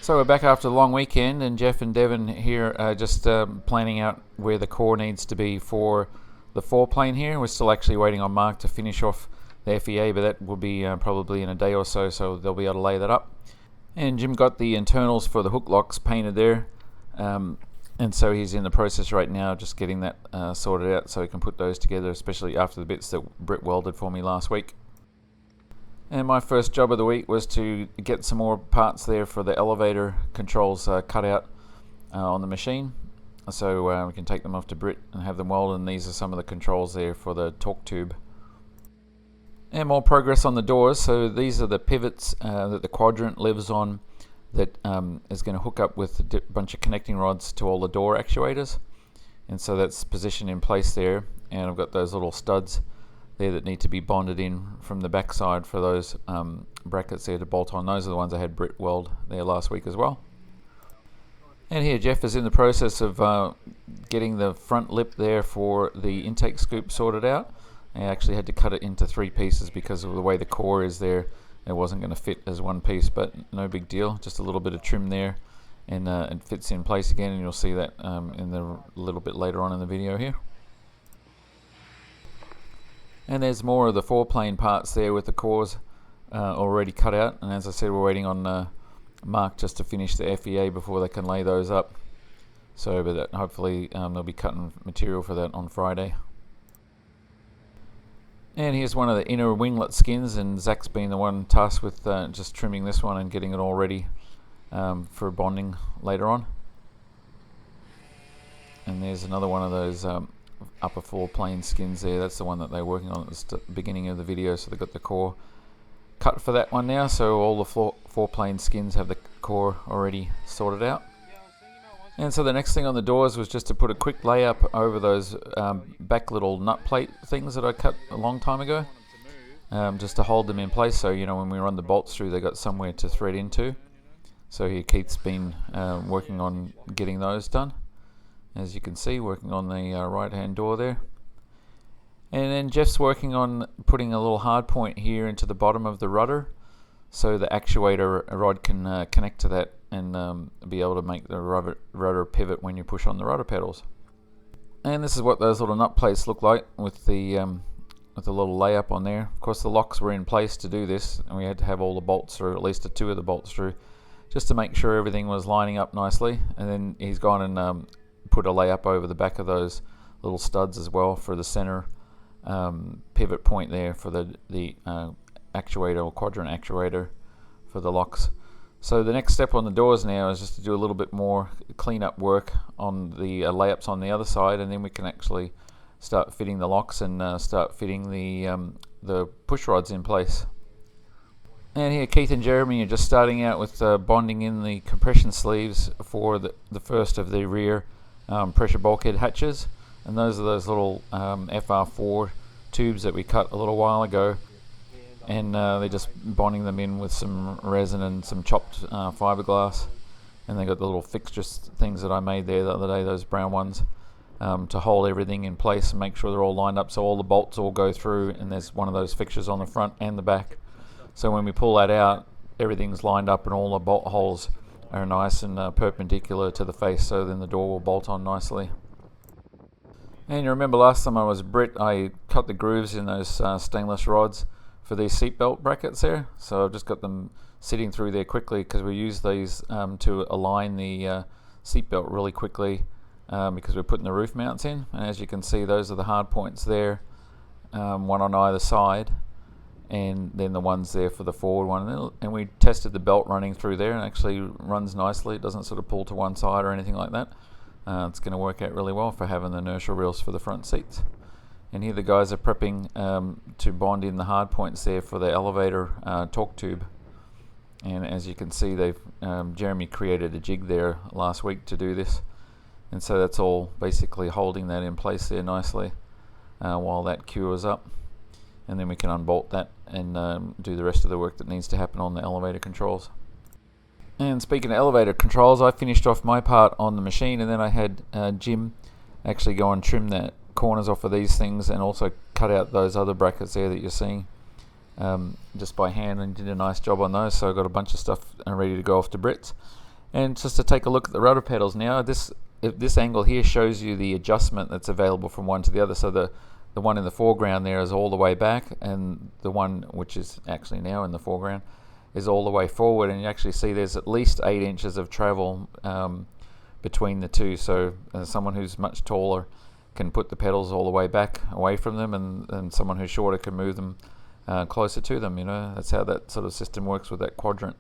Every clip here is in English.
So we're back after the long weekend, and Jeff and Devon here are just planning out where the core needs to be for the foreplane here. We're still actually waiting on Mark to finish off the FEA, but that will be probably in a day or so, so they'll be able to lay that up. And Jim got the internals for the hook locks painted there, and so he's in the process right now just getting that sorted out so he can put those together, especially after the bits that Britt welded for me last week. And my first job of the week was to get some more parts there for the elevator controls cut out on the machine, so we can take them off to Britt and have them welded. And these are some of the controls there for the torque tube. And more progress on the doors. So these are the pivots that the quadrant lives on, that is going to hook up with a bunch of connecting rods to all the door actuators, and so that's positioned in place there. And I've got those little studs there that need to be bonded in from the back side for those brackets there to bolt on. Those are the ones I had Britt weld there last week as well. And here Jeff is in the process of getting the front lip there for the intake scoop sorted out. I actually had to cut it into 3 pieces because of the way the core is there. It wasn't going to fit as one piece, but no big deal. Just a little bit of trim there, and it fits in place again, and you'll see that in a little bit later on in the video here. And there's more of the foreplane parts there with the cores already cut out. And as I said, we're waiting on Mark just to finish the FEA before they can lay those up. So, but that, hopefully they'll be cutting material for that on Friday. And here's one of the inner winglet skins, and Zach's been the one tasked with just trimming this one and getting it all ready for bonding later on. And there's another one of those upper foreplane skins there. That's the one that they're working on at the beginning of the video, so they've got the core cut for that one now. So all the foreplane skins have the core already sorted out. And so the next thing on the doors was just to put a quick layup over those back little nut plate things that I cut a long time ago, just to hold them in place, so you know when we run the bolts through they got somewhere to thread into. So here Keith's been working on getting those done, as you can see, working on the right hand door there. And then Jeff's working on putting a little hard point here into the bottom of the rudder, so the actuator rod can connect to that and be able to make the rudder pivot when you push on the rotor pedals. And this is what those little nut plates look like with the little layup on there. Of course the locks were in place to do this, and we had to have all the bolts through, at least 2 of the bolts through, just to make sure everything was lining up nicely. And then he's gone and put a layup over the back of those little studs as well for the center pivot point there for the actuator or quadrant actuator for the locks. So the next step on the doors now is just to do a little bit more cleanup work on the layups on the other side, and then we can actually start fitting the locks and start fitting the push rods in place. And here Keith and Jeremy are just starting out with bonding in the compression sleeves for the first of the rear pressure bulkhead hatches, and those are those little FR4 tubes that we cut a little while ago. And they're just bonding them in with some resin and some chopped fiberglass. And they got the little fixture things that I made there the other day, those brown ones, to hold everything in place and make sure they're all lined up so all the bolts all go through, and there's one of those fixtures on the front and the back. So when we pull that out, everything's lined up and all the bolt holes are nice and perpendicular to the face, so then the door will bolt on nicely. And you remember last time I was Britt, I cut the grooves in those stainless rods for these seatbelt brackets there. So I've just got them sitting through there quickly because we use these to align the seatbelt really quickly because we're putting the roof mounts in. And as you can see, those are the hard points there, one on either side, and then the ones there for the forward one. And we tested the belt running through there, and actually runs nicely. It doesn't sort of pull to one side or anything like that. It's going to work out really well for having the inertial reels for the front seats. And here the guys are prepping to bond in the hard points there for the elevator torque tube. And as you can see, they've Jeremy created a jig there last week to do this, and so that's all basically holding that in place there nicely while that cures up. And then we can unbolt that and do the rest of the work that needs to happen on the elevator controls. And speaking of elevator controls, I finished off my part on the machine, and then I had Jim actually go and trim the corners off of these things and also cut out those other brackets there that you're seeing just by hand, and did a nice job on those. So I got a bunch of stuff ready to go off to Britt's. And just to take a look at the rudder pedals now, this angle here shows you the adjustment that's available from one to the other. So the one in the foreground there is all the way back, and the one which is actually now in the foreground is all the way forward, and you actually see there's at least 8 inches of travel between the two. So someone who's much taller can put the pedals all the way back away from them, and someone who's shorter can move them closer to them. That's how that sort of system works with that quadrant.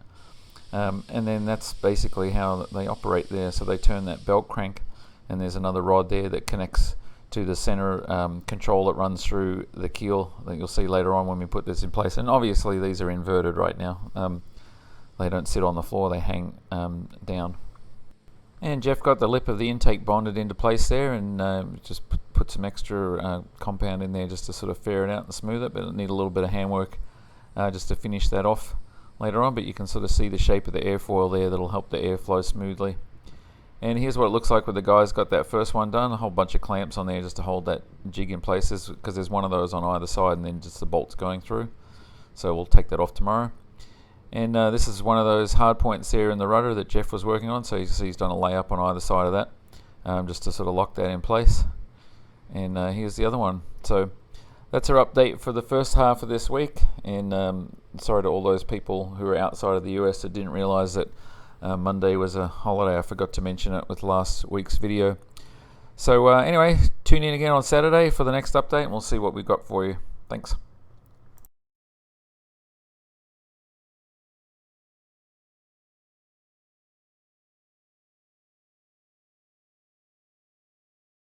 And then that's basically how they operate there. So they turn that belt crank, and there's another rod there that connects to the center control that runs through the keel that you'll see later on when we put this in place. And obviously these are inverted right now. They don't sit on the floor, they hang down. And Jeff got the lip of the intake bonded into place there, and just put some extra compound in there just to sort of fair it out and smooth it, but it'll need a little bit of handwork just to finish that off later on. But you can sort of see the shape of the airfoil there that'll help the air flow smoothly. And here's what it looks like with the guys got that first one done. A whole bunch of clamps on there just to hold that jig in place, because there's one of those on either side and then just the bolts going through. So we'll take that off tomorrow. And this is one of those hard points there in the rudder that Jeff was working on. So you see he's done a layup on either side of that just to sort of lock that in place. And here's the other one. So that's our update for the first half of this week. And sorry to all those people who are outside of the US that didn't realize that Monday was a holiday. I forgot to mention it with last week's video. So anyway, tune in again on Saturday for the next update, and we'll see what we've got for you. Thanks.